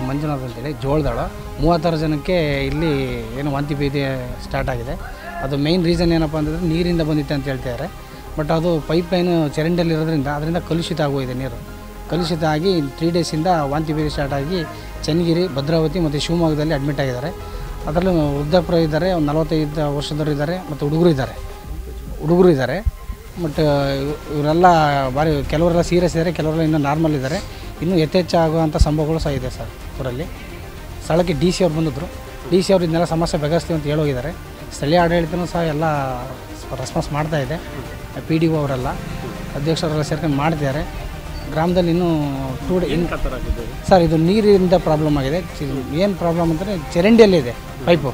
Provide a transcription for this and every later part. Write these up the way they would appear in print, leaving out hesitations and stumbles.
ಮಂಜುನಾಥ್ ಅಂತೇಳಿ ಜೋಳದಾಳ 36 ಜನಕ್ಕೆ ಇಲ್ಲಿ ಏನು ವಾಂತಿ ಭೇದಿ ಸ್ಟಾರ್ಟ್ ಆಗಿದೆ. ಅದು ಮೇಯ್ನ್ ರೀಸನ್ ಏನಪ್ಪ ಅಂತಂದರೆ ನೀರಿಂದ ಬಂದಿತ್ತು ಅಂತ ಹೇಳ್ತಾರೆ. ಬಟ್ ಅದು ಪೈಪ್ ಲೈನು ಚರಂಡಿಯಲ್ಲಿರೋದ್ರಿಂದ ಅದರಿಂದ ಕಲುಷಿತ ಆಗೋಗಿದೆ. ನೀರು ಕಲುಷಿತ ಆಗಿ 3 ಡೇಸಿಂದ ವಾಂತಿ ಭೇದಿ ಸ್ಟಾರ್ಟ್ ಆಗಿ ಚನ್ನಗಿರಿ, ಭದ್ರಾವತಿ ಮತ್ತು ಶಿವಮೊಗ್ಗದಲ್ಲಿ ಅಡ್ಮಿಟ್ ಆಗಿದ್ದಾರೆ. ಅದರಲ್ಲೂ ವೃದ್ಧಾಪ್ಯರು ಇದ್ದಾರೆ, ಒಂದು 45 ವರ್ಷದವರು ಇದ್ದಾರೆ ಮತ್ತು ಹುಡುಗರು ಇದ್ದಾರೆ. ಬಟ್ ಇವರೆಲ್ಲ ಭಾರಿ, ಕೆಲವರೆಲ್ಲ ಸೀರಿಯಸ್ ಇದ್ದಾರೆ, ಕೆಲವರೆಲ್ಲ ಇನ್ನೂ ನಾರ್ಮಲ್ ಇದ್ದಾರೆ. ಇನ್ನೂ ಯಥೇಚ್ಛಾಗುವಂಥ ಸಂಭವಗಳು ಸಹ ಇದೆ ಸರ್ ಊರಲ್ಲಿ. ಸ್ಥಳಕ್ಕೆ DC ಅವ್ರು ಬಂದಿದ್ದರು. DC ಅವರು ಇದನ್ನೆಲ್ಲ ಸಮಸ್ಯೆ ಬಗೆಹರಿಸ್ತೀವಿ ಅಂತ ಹೇಳೋಗಿದ್ದಾರೆ. ಸ್ಥಳೀಯ ಆಡಳಿತನೂ ಸಹ ಎಲ್ಲ ರೆಸ್ಪಾನ್ಸ್ ಮಾಡ್ತಾಯಿದೆ. PDO ಅವರೆಲ್ಲ ಅಧ್ಯಕ್ಷರೆಲ್ಲ ಸೇರ್ಕೊಂಡು ಮಾಡ್ತಿದ್ದಾರೆ. ಗ್ರಾಮದಲ್ಲಿ ಇನ್ನೂ 2 ಡೇ ಸರ್ ಇದು ನೀರಿಂದ ಪ್ರಾಬ್ಲಮ್ ಆಗಿದೆ. ಏನು ಪ್ರಾಬ್ಲಮ್ ಅಂದರೆ ಚರಂಡಿಯಲ್ಲಿದೆ ಪೈಪು,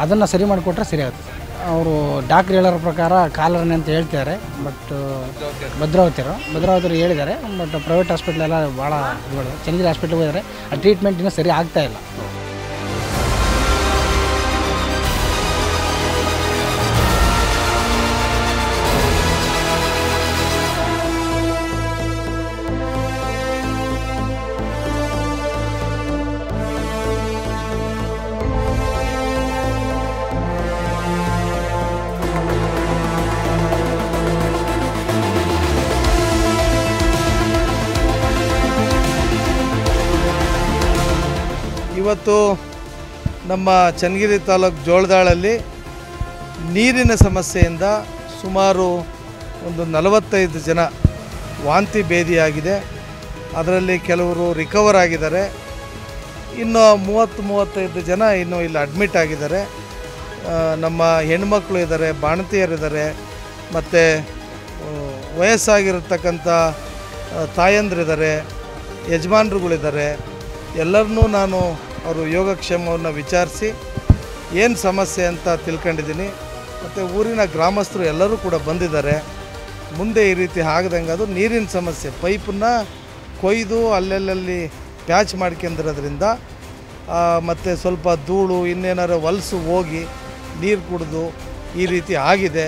ಅದನ್ನು ಸರಿ ಮಾಡಿಕೊಟ್ರೆ ಸರಿ ಆಗುತ್ತೆ ಸರ್. ಅವರು ಡಾಕ್ಟ್ರ್ ಹೇಳೋರ ಪ್ರಕಾರ ಕಾಲರ್ನೆ ಅಂತ ಹೇಳ್ತಿದ್ದಾರೆ. ಬಟ್ ಭದ್ರಾವತಿಯವರು ಹೇಳಿದ್ದಾರೆ. ಬಟ್ ಪ್ರೈವೇಟ್ ಹಾಸ್ಪಿಟ್ಲೆಲ್ಲ ಭಾಳ ಇವಾಗ ಚನ್ನಗಿರಿ ಹಾಸ್ಪಿಟ್ಲಿಗೆ ಹೋಗಿದ್ದಾರೆ. ಆ ಟ್ರೀಟ್ಮೆಂಟ್ ಇನ್ನೂ ಸರಿ ಆಗ್ತಾಯಿಲ್ಲ. ಇವತ್ತು ನಮ್ಮ ಚನ್ನಗಿರಿ ತಾಲೂಕು ಜೋಳದಾಳಲ್ಲಿ ನೀರಿನ ಸಮಸ್ಯೆಯಿಂದ ಸುಮಾರು ಒಂದು 45 ಜನ ವಾಂತಿ ಭೇದಿಯಾಗಿದೆ. ಅದರಲ್ಲಿ ಕೆಲವರು ರಿಕವರ್ ಆಗಿದ್ದಾರೆ. ಇನ್ನು 30-35 ಜನ ಇನ್ನೂ ಇಲ್ಲಿ ಅಡ್ಮಿಟ್ ಆಗಿದ್ದಾರೆ. ನಮ್ಮ ಹೆಣ್ಮಕ್ಳು ಇದ್ದಾರೆ, ಬಾಣತಿಯರಿದ್ದಾರೆ, ಮತ್ತು ವಯಸ್ಸಾಗಿರತಕ್ಕಂಥ ತಾಯಂದ್ರಿದ್ದಾರೆ, ಯಜಮಾನ್ರುಗಳಿದ್ದಾರೆ. ಎಲ್ಲರನ್ನೂ ನಾನು ಅವರು ಯೋಗಕ್ಷೇಮವನ್ನು ವಿಚಾರಿಸಿ ಏನು ಸಮಸ್ಯೆ ಅಂತ ತಿಳ್ಕೊಂಡಿದ್ದೀನಿ. ಮತ್ತು ಊರಿನ ಗ್ರಾಮಸ್ಥರು ಎಲ್ಲರೂ ಕೂಡ ಬಂದಿದ್ದಾರೆ. ಮುಂದೆ ಈ ರೀತಿ ಆಗದಂಗೆ ಅದು ನೀರಿನ ಸಮಸ್ಯೆ, ಪೈಪನ್ನು ಕೊಯ್ದು ಅಲ್ಲೆಲ್ಲಿ ಪ್ಯಾಚ್ ಮಾಡ್ಕೊಂಡಿರೋದ್ರಿಂದ ಮತ್ತು ಸ್ವಲ್ಪ ಧೂಳು ಇನ್ನೇನಾರು ಹೊಲಸು ಹೋಗಿ ನೀರು ಕುಡಿದು ಈ ರೀತಿ ಆಗಿದೆ.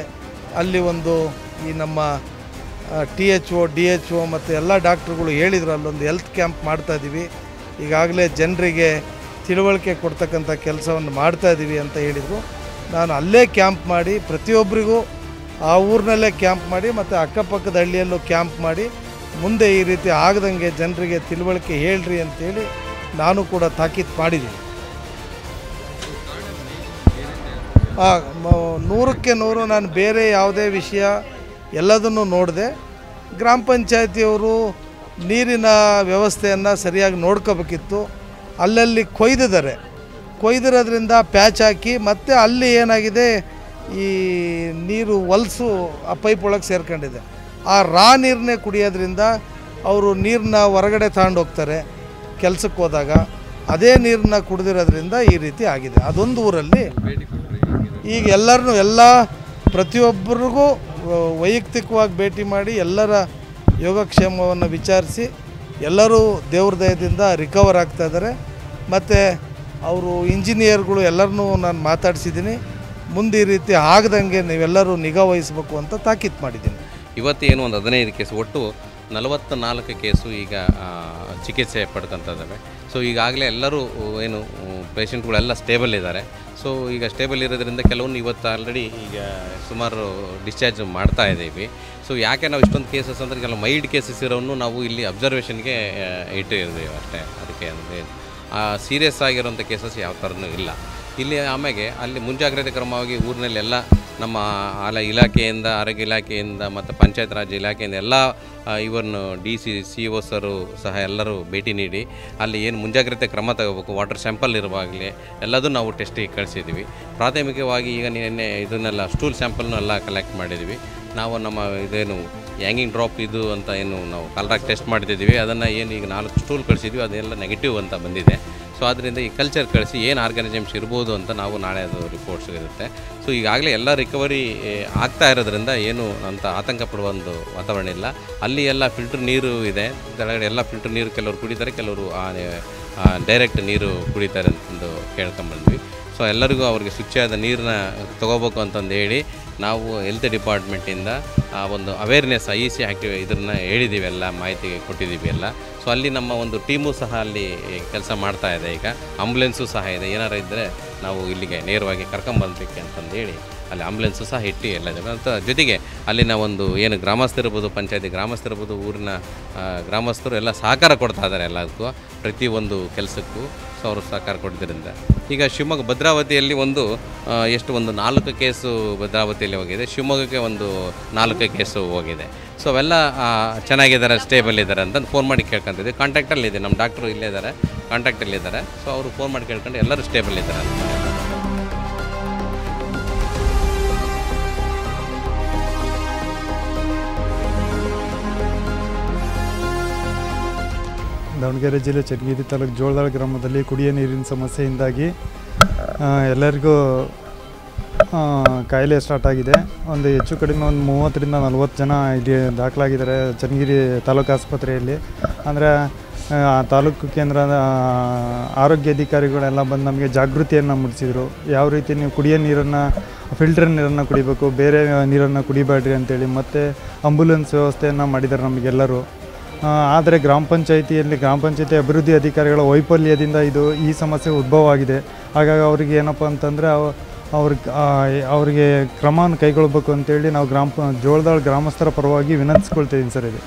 ಅಲ್ಲಿ ಒಂದು ಈ ನಮ್ಮ THO DHO ಮತ್ತು ಎಲ್ಲ ಡಾಕ್ಟ್ರುಗಳು ಹೇಳಿದ್ರು ಅಲ್ಲೊಂದು ಹೆಲ್ತ್ ಕ್ಯಾಂಪ್ ಮಾಡ್ತಾಯಿದ್ದೀವಿ, ಈಗಾಗಲೇ ಜನರಿಗೆ ತಿಳುವಳಿಕೆ ಕೊಡ್ತಕ್ಕಂಥ ಕೆಲಸವನ್ನು ಮಾಡ್ತಾಯಿದ್ದೀವಿ ಅಂತ ಹೇಳಿದರು. ನಾನು ಅಲ್ಲೇ ಕ್ಯಾಂಪ್ ಮಾಡಿ ಪ್ರತಿಯೊಬ್ಬರಿಗೂ ಆ ಊರಿನಲ್ಲೇ ಕ್ಯಾಂಪ್ ಮಾಡಿ ಮತ್ತು ಅಕ್ಕಪಕ್ಕದ ಹಳ್ಳಿಯಲ್ಲೂ ಕ್ಯಾಂಪ್ ಮಾಡಿ ಮುಂದೆ ಈ ರೀತಿ ಆಗದಂಗೆ ಜನರಿಗೆ ತಿಳುವಳಿಕೆ ಹೇಳ್ರಿ ಅಂತೇಳಿ ನಾನು ಕೂಡ ತಾಕೀತು ಮಾಡಿದ್ದೀನಿ. 100ಕ್ಕೆ 100 ನಾನು ಬೇರೆ ಯಾವುದೇ ವಿಷಯ ಎಲ್ಲದನ್ನು ನೋಡಿದೆ. ಗ್ರಾಮ ಪಂಚಾಯತಿಯವರು ನೀರಿನ ವ್ಯವಸ್ಥೆಯನ್ನು ಸರಿಯಾಗಿ ನೋಡ್ಕೋಬೇಕಿತ್ತು. ಅಲ್ಲಲ್ಲಿ ಕೊಯ್ದಿರೋದ್ರಿಂದ ಪ್ಯಾಚ್ ಹಾಕಿ ಮತ್ತು ಅಲ್ಲಿ ಏನಾಗಿದೆ ಈ ನೀರು ಹೊಲಸು ಆ ಪೈಪ್ ಒಳಗೆ ಸೇರ್ಕೊಂಡಿದೆ. ಆ ನೀರನ್ನೇ ಕುಡಿಯೋದ್ರಿಂದ ಅವರು ನೀರನ್ನ ಹೊರಗಡೆ ತಗೊಂಡೋಗ್ತಾರೆ ಕೆಲಸಕ್ಕೆ ಹೋದಾಗ. ಅದೇ ನೀರನ್ನ ಕುಡಿದಿರೋದ್ರಿಂದ ಈ ರೀತಿ ಆಗಿದೆ. ಅದೊಂದು ಊರಲ್ಲಿ ಈಗ ಎಲ್ಲ ಪ್ರತಿಯೊಬ್ಬರಿಗೂ ವೈಯಕ್ತಿಕವಾಗಿ ಭೇಟಿ ಮಾಡಿ ಎಲ್ಲರ ಯೋಗಕ್ಷೇಮವನ್ನು ವಿಚಾರಿಸಿ ಎಲ್ಲರೂ ದೇವ್ರ ದಯದಿಂದ ರಿಕವರ್ ಆಗ್ತಾಯಿದ್ದಾರೆ. ಮತ್ತು ಅವರು ಇಂಜಿನಿಯರ್ಗಳು ಎಲ್ಲರನ್ನೂ ನಾನು ಮಾತಾಡಿಸಿದ್ದೀನಿ. ಮುಂದೆ ಈ ರೀತಿ ಆಗದಂಗೆ ನೀವೆಲ್ಲರೂ ನಿಗಾ ವಹಿಸಬೇಕು ಅಂತ ತಾಕೀತು ಮಾಡಿದ್ದೀನಿ. ಇವತ್ತು ಏನು ಒಂದು 15 ಕೇಸು, ಒಟ್ಟು 44 ಕೇಸು ಈಗ ಚಿಕಿತ್ಸೆ ಪಡ್ಕೊತಿದ್ದಾವೆ. ಸೊ ಈಗಾಗಲೇ ಎಲ್ಲರೂ ಏನು ಪೇಷಂಟ್ಗಳೆಲ್ಲ ಸ್ಟೇಬಲ್ ಇದ್ದಾರೆ. ಸೊ ಈಗ ಸ್ಟೇಬಲ್ ಇರೋದ್ರಿಂದ ಕೆಲವೊಂದು ಇವತ್ತು ಆಲ್ರೆಡಿ ಈಗ ಸುಮಾರು ಡಿಸ್ಚಾರ್ಜ್ ಮಾಡ್ತಾ ಇದ್ದೀವಿ. ಸೊ ಯಾಕೆ ನಾವು ಇಷ್ಟೊಂದು ಕೇಸಸ್ ಅಂದರೆ ಕೆಲವು ಮೈಲ್ಡ್ ಕೇಸಸ್ ಇರೋವನ್ನು ನಾವು ಇಲ್ಲಿ ಅಬ್ಸರ್ವೇಷನ್ಗೆ ಇಟ್ಟಿದ್ದೀವಿ ಅಷ್ಟೇ. ಅದಕ್ಕೆ ಅಂದರೆ ಸೀರಿಯಸ್ ಆಗಿರೋಂಥ ಕೇಸಸ್ ಯಾವ ಥರನೂ ಇಲ್ಲ ಇಲ್ಲಿ. ಆಮೇಲೆ ಅಲ್ಲಿ ಮುಂಜಾಗ್ರತೆ ಕ್ರಮವಾಗಿ ಊರಿನಲ್ಲೆಲ್ಲ ನಮ್ಮ ಇಲಾಖೆಯಿಂದ, ಆರೋಗ್ಯ ಇಲಾಖೆಯಿಂದ ಮತ್ತು ಪಂಚಾಯತ್ ರಾಜ್ ಇಲಾಖೆಯಿಂದ ಎಲ್ಲ ಇವನ್ DC CO ಸರು ಸಹ ಎಲ್ಲರೂ ಭೇಟಿ ನೀಡಿ ಅಲ್ಲಿ ಏನು ಮುಂಜಾಗ್ರತೆ ಕ್ರಮ ತಗೋಬೇಕು, ವಾಟರ್ ಸ್ಯಾಂಪಲ್ ಇರುವಾಗಲೇ ಎಲ್ಲದೂ ನಾವು ಟೆಸ್ಟಿಗೆ ಕಳಿಸಿದ್ದೀವಿ. ಪ್ರಾಥಮಿಕವಾಗಿ ಈಗ ನಿನ್ನೆ ಇದನ್ನೆಲ್ಲ ಸ್ಟೂಲ್ ಸ್ಯಾಂಪಲ್ನೂ ಎಲ್ಲ ಕಲೆಕ್ಟ್ ಮಾಡಿದ್ದೀವಿ. ನಾವು ನಮ್ಮ ಇದೇನು ಹ್ಯಾಂಗಿಂಗ್ ಡ್ರಾಪ್ ಇದು ಅಂತ ಏನು ನಾವು ಕಾಲ್ರಾಕ್ ಟೆಸ್ಟ್ ಮಾಡ್ತಿದ್ದೀವಿ, ಅದನ್ನು ಏನು ಈಗ 4 ಸ್ಟೂಲ್ ಕಳಿಸಿದ್ವಿ, ಅದೆಲ್ಲ ನೆಗೆಟಿವ್ ಅಂತ ಬಂದಿದೆ. ಸೊ ಅದರಿಂದ ಈ ಕಲ್ಚರ್ ಕಳಿಸಿ ಏನು ಆರ್ಗಾನಿಸಮ್ಸ್ ಇರ್ಬೋದು ಅಂತ ನಾವು ನಾಳೆ ಅದು ರಿಪೋರ್ಟ್ಸ್ ಇರುತ್ತೆ. ಸೊ ಈಗಾಗಲೇ ಎಲ್ಲ ರಿಕವರಿ ಆಗ್ತಾ ಇರೋದ್ರಿಂದ ಏನು ಅಂತ ಆತಂಕ ಪಡುವ ಒಂದು ವಾತಾವರಣ ಇಲ್ಲ. ಅಲ್ಲಿ ಎಲ್ಲ ಫಿಲ್ಟರ್ ನೀರು ಇದೆ, ಕೆಳಗಡೆ ಎಲ್ಲ ಫಿಲ್ಟರ್ ನೀರು ಕೆಲವರು ಕುಡಿತಾರೆ, ಕೆಲವರು ಡೈರೆಕ್ಟ್ ನೀರು ಕುಡಿತಾರೆ ಅಂತಂದು ಕೇಳ್ಕೊಂಬಂದ್ವಿ. ಸೊ ಎಲ್ಲರಿಗೂ ಅವ್ರಿಗೆ ಶುಚಿಯಾದ ನೀರನ್ನ ತೊಗೋಬೇಕು ಅಂತಂದು ಹೇಳಿ ನಾವು ಹೆಲ್ತ್ ಡಿಪಾರ್ಟ್ಮೆಂಟಿಂದ ಒಂದು ಅವೇರ್ನೆಸ್ IEC ಆ್ಯಕ್ಟಿವ್ ಇದನ್ನು ಹೇಳಿದ್ದೀವಿ, ಎಲ್ಲ ಮಾಹಿತಿ ಕೊಟ್ಟಿದ್ದೀವಿ ಎಲ್ಲ. ಸೊ ಅಲ್ಲಿ ನಮ್ಮ ಒಂದು ಟೀಮು ಸಹ ಅಲ್ಲಿ ಕೆಲಸ ಮಾಡ್ತಾ ಇದೆ. ಈಗ ಆಂಬುಲೆನ್ಸು ಸಹ ಇದೆ, ಏನಾರು ಇದ್ದರೆ ನಾವು ಇಲ್ಲಿಗೆ ನೇರವಾಗಿ ಕರ್ಕೊಂಬರ್ಲಿಕ್ಕೆ ಅಂತಂದು ಹೇಳಿ ಅಲ್ಲಿ ಆಂಬುಲೆನ್ಸು ಸಹ ಇಟ್ಟು ಎಲ್ಲ ಇದೆ. ಮತ್ತು ಜೊತೆಗೆ ಅಲ್ಲಿನ ಒಂದು ಏನು ಗ್ರಾಮಸ್ಥರಿರ್ಬೋದು, ಪಂಚಾಯತಿ ಗ್ರಾಮಸ್ಥರಿರ್ಬೋದು, ಊರಿನ ಗ್ರಾಮಸ್ಥರು ಎಲ್ಲ ಸಹಕಾರ ಕೊಡ್ತಾ ಇದ್ದಾರೆ ಎಲ್ಲದಕ್ಕೂ, ಪ್ರತಿಯೊಂದು ಕೆಲಸಕ್ಕೂ. ಸೊ ಅವರು ಸಹಕಾರ ಕೊಡ್ತಿದ್ದರಿಂದ ಈಗ ಶಿವಮೊಗ್ಗ ಭದ್ರಾವತಿಯಲ್ಲಿ ಒಂದು 4 ಕೇಸು ಭದ್ರಾವತಿಯಲ್ಲಿ ಹೋಗಿದೆ, ಶಿವಮೊಗ್ಗಕ್ಕೆ ಒಂದು 4 ಕೇಸು ಹೋಗಿದೆ. ಸೊ ಅವೆಲ್ಲ ಚೆನ್ನಾಗಿದ್ದಾರೆ, ಸ್ಟೇಬಲ್ ಇದ್ದಾರೆ ಅಂತ ಫೋನ್ ಮಾಡಿ ಕೇಳ್ಕೊಂತಿದ್ವಿ. ಕಾಂಟ್ಯಾಕ್ಟಲ್ಲಿದೆ, ನಮ್ಮ ಡಾಕ್ಟ್ರು ಇಲ್ಲೇ ಇದ್ದಾರೆ, ಕಾಂಟ್ಯಾಕ್ಟಲ್ಲಿದ್ದಾರೆ. ಸೊ ಅವರು ಫೋನ್ ಮಾಡಿ ಕೇಳ್ಕೊಂಡು ಎಲ್ಲರೂ ಸ್ಟೇಬಲ್ ಇದ್ದಾರೆ ಅಂತ. ದಾವಣಗೆರೆ ಜಿಲ್ಲೆ ಚನ್ನಗಿರಿ ತಾಲೂಕು ಜೋಳದಾಳ ಗ್ರಾಮದಲ್ಲಿ ಕುಡಿಯೋ ನೀರಿನ ಸಮಸ್ಯೆಯಿಂದಾಗಿ ಎಲ್ಲರಿಗೂ ಕಾಯಿಲೆ ಸ್ಟಾರ್ಟ್ ಆಗಿದೆ. ಒಂದು ಹೆಚ್ಚು ಕಡಿಮೆ ಒಂದು 30ರಿಂದ 40 ಜನ ಇಲ್ಲಿ ದಾಖಲಾಗಿದ್ದಾರೆ ಚನ್ನಗಿರಿ ತಾಲೂಕು ಆಸ್ಪತ್ರೆಯಲ್ಲಿ. ಅಂದರೆ ತಾಲೂಕು ಕೇಂದ್ರದ ಆರೋಗ್ಯ ಅಧಿಕಾರಿಗಳೆಲ್ಲ ಬಂದು ನಮಗೆ ಜಾಗೃತಿಯನ್ನು ಮೂಡಿಸಿದರು. ಯಾವ ರೀತಿ ನೀವು ಕುಡಿಯೋ ನೀರನ್ನು, ಫಿಲ್ಟರ್ ನೀರನ್ನು ಕುಡಿಬೇಕು, ಬೇರೆ ನೀರನ್ನು ಕುಡಿಬೇಡ್ರಿ ಅಂತೇಳಿ. ಮತ್ತು ಆಂಬುಲೆನ್ಸ್ ವ್ಯವಸ್ಥೆಯನ್ನು ಮಾಡಿದ್ದಾರೆ ನಮಗೆಲ್ಲರೂ. ಆದರೆ ಗ್ರಾಮ ಪಂಚಾಯತಿ ಅಭಿವೃದ್ಧಿ ಅಧಿಕಾರಿಗಳ ವೈಫಲ್ಯದಿಂದ ಈ ಸಮಸ್ಯೆ ಉದ್ಭವ ಆಗಿದೆ. ಹಾಗಾಗಿ ಅವ್ರಿಗೆ ಏನಪ್ಪ ಅಂತಂದರೆ ಅವ್ರಿಗೆ ಕ್ರಮವನ್ನು ಕೈಗೊಳ್ಳಬೇಕು ಅಂತೇಳಿ ನಾವು ಜೋಳದಾಳ ಗ್ರಾಮಸ್ಥರ ಪರವಾಗಿ ವಿನಂತಿಸ್ಕೊಳ್ತಿದ್ದೀನಿ ಸರ್. ಇದು